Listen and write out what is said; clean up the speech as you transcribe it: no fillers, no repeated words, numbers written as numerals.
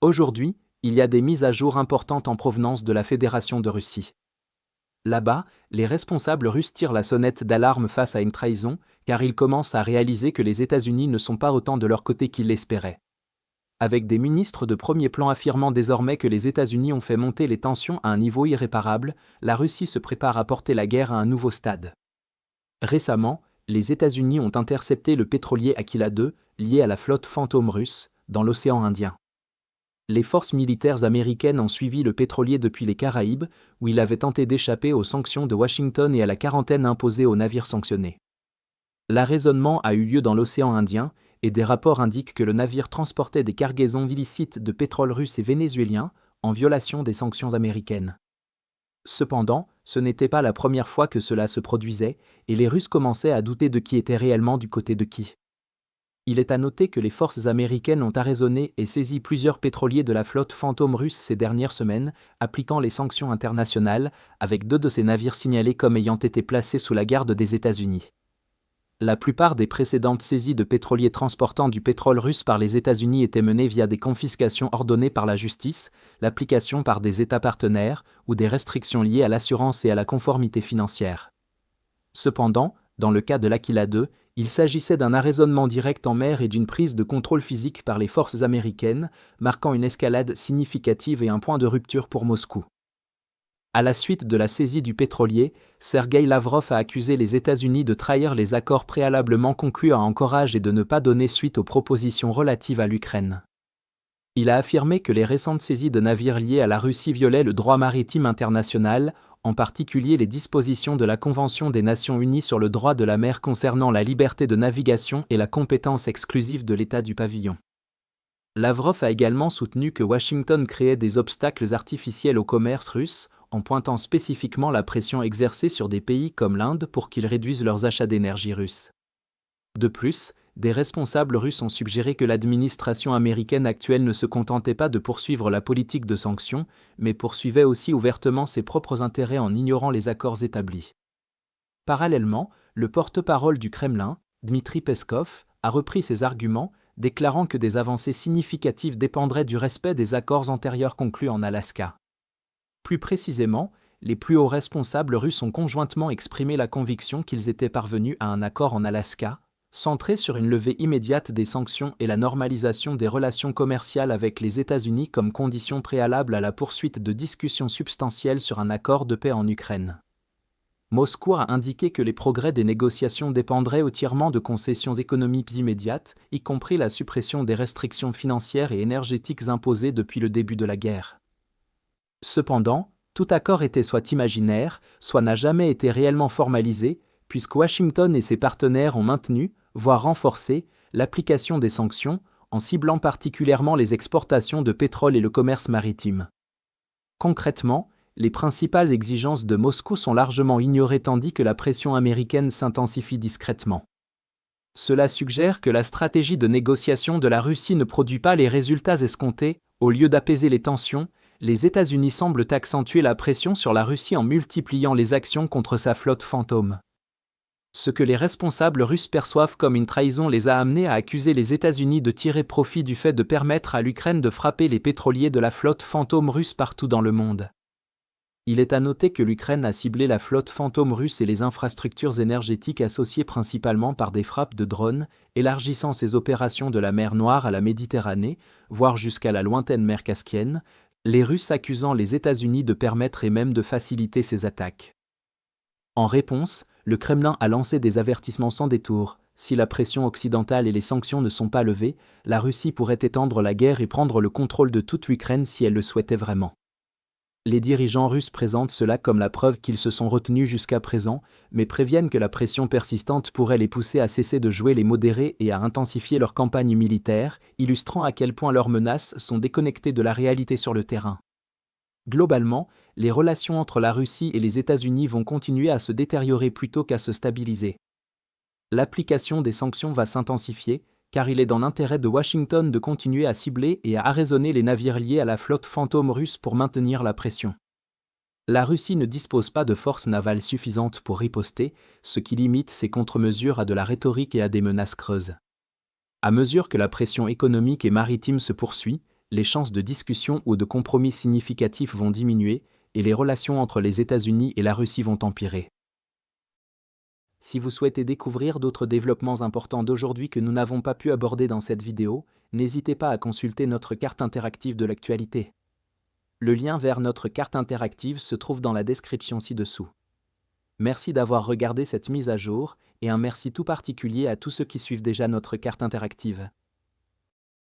Aujourd'hui, il y a des mises à jour importantes en provenance de la Fédération de Russie. Là-bas, les responsables russes tirent la sonnette d'alarme face à une trahison, car ils commencent à réaliser que les États-Unis ne sont pas autant de leur côté qu'ils l'espéraient. Avec des ministres de premier plan affirmant désormais que les États-Unis ont fait monter les tensions à un niveau irréparable, la Russie se prépare à porter la guerre à un nouveau stade. Récemment, les États-Unis ont intercepté le pétrolier Aquila 2, lié à la flotte fantôme russe, dans l'océan Indien. Les forces militaires américaines ont suivi le pétrolier depuis les Caraïbes, où il avait tenté d'échapper aux sanctions de Washington et à la quarantaine imposée aux navires sanctionnés. L'arraisonnement a eu lieu dans l'océan Indien, et des rapports indiquent que le navire transportait des cargaisons illicites de pétrole russe et vénézuélien, en violation des sanctions américaines. Cependant, ce n'était pas la première fois que cela se produisait, et les Russes commençaient à douter de qui était réellement du côté de qui. Il est à noter que les forces américaines ont arraisonné et saisi plusieurs pétroliers de la flotte fantôme russe ces dernières semaines, appliquant les sanctions internationales, avec 2 de ces navires signalés comme ayant été placés sous la garde des États-Unis. La plupart des précédentes saisies de pétroliers transportant du pétrole russe par les États-Unis étaient menées via des confiscations ordonnées par la justice, l'application par des États partenaires ou des restrictions liées à l'assurance et à la conformité financière. Cependant, dans le cas de l'Aquila 2, il s'agissait d'un arraisonnement direct en mer et d'une prise de contrôle physique par les forces américaines, marquant une escalade significative et un point de rupture pour Moscou. À la suite de la saisie du pétrolier, Sergueï Lavrov a accusé les États-Unis de trahir les accords préalablement conclus à Anchorage et de ne pas donner suite aux propositions relatives à l'Ukraine. Il a affirmé que les récentes saisies de navires liés à la Russie violaient le droit maritime international, en particulier les dispositions de la Convention des Nations Unies sur le droit de la mer concernant la liberté de navigation et la compétence exclusive de l'État du pavillon. Lavrov a également soutenu que Washington créait des obstacles artificiels au commerce russe, en pointant spécifiquement la pression exercée sur des pays comme l'Inde pour qu'ils réduisent leurs achats d'énergie russe. De plus, des responsables russes ont suggéré que l'administration américaine actuelle ne se contentait pas de poursuivre la politique de sanctions, mais poursuivait aussi ouvertement ses propres intérêts en ignorant les accords établis. Parallèlement, le porte-parole du Kremlin, Dmitri Peskov, a repris ces arguments, déclarant que des avancées significatives dépendraient du respect des accords antérieurs conclus en Alaska. Plus précisément, les plus hauts responsables russes ont conjointement exprimé la conviction qu'ils étaient parvenus à un accord en Alaska, centré sur une levée immédiate des sanctions et la normalisation des relations commerciales avec les États-Unis comme condition préalable à la poursuite de discussions substantielles sur un accord de paix en Ukraine. Moscou a indiqué que les progrès des négociations dépendraient entièrement de concessions économiques immédiates, y compris la suppression des restrictions financières et énergétiques imposées depuis le début de la guerre. Cependant, tout accord était soit imaginaire, soit n'a jamais été réellement formalisé, puisque Washington et ses partenaires ont maintenu, voire renforcé, l'application des sanctions, en ciblant particulièrement les exportations de pétrole et le commerce maritime. Concrètement, les principales exigences de Moscou sont largement ignorées tandis que la pression américaine s'intensifie discrètement. Cela suggère que la stratégie de négociation de la Russie ne produit pas les résultats escomptés. Au lieu d'apaiser les tensions, les États-Unis semblent accentuer la pression sur la Russie en multipliant les actions contre sa flotte fantôme. Ce que les responsables russes perçoivent comme une trahison les a amenés à accuser les États-Unis de tirer profit du fait de permettre à l'Ukraine de frapper les pétroliers de la flotte fantôme russe partout dans le monde. Il est à noter que l'Ukraine a ciblé la flotte fantôme russe et les infrastructures énergétiques associées principalement par des frappes de drones, élargissant ses opérations de la mer Noire à la Méditerranée, voire jusqu'à la lointaine mer Caspienne, les Russes accusant les États-Unis de permettre et même de faciliter ces attaques. En réponse, le Kremlin a lancé des avertissements sans détour. Si la pression occidentale et les sanctions ne sont pas levées, la Russie pourrait étendre la guerre et prendre le contrôle de toute l'Ukraine si elle le souhaitait vraiment. Les dirigeants russes présentent cela comme la preuve qu'ils se sont retenus jusqu'à présent, mais préviennent que la pression persistante pourrait les pousser à cesser de jouer les modérés et à intensifier leur campagne militaire, illustrant à quel point leurs menaces sont déconnectées de la réalité sur le terrain. Globalement, les relations entre la Russie et les États-Unis vont continuer à se détériorer plutôt qu'à se stabiliser. L'application des sanctions va s'intensifier, car il est dans l'intérêt de Washington de continuer à cibler et à arraisonner les navires liés à la flotte fantôme russe pour maintenir la pression. La Russie ne dispose pas de forces navales suffisantes pour riposter, ce qui limite ses contre-mesures à de la rhétorique et à des menaces creuses. À mesure que la pression économique et maritime se poursuit, les chances de discussion ou de compromis significatifs vont diminuer et les relations entre les États-Unis et la Russie vont empirer. Si vous souhaitez découvrir d'autres développements importants d'aujourd'hui que nous n'avons pas pu aborder dans cette vidéo, n'hésitez pas à consulter notre carte interactive de l'actualité. Le lien vers notre carte interactive se trouve dans la description ci-dessous. Merci d'avoir regardé cette mise à jour et un merci tout particulier à tous ceux qui suivent déjà notre carte interactive.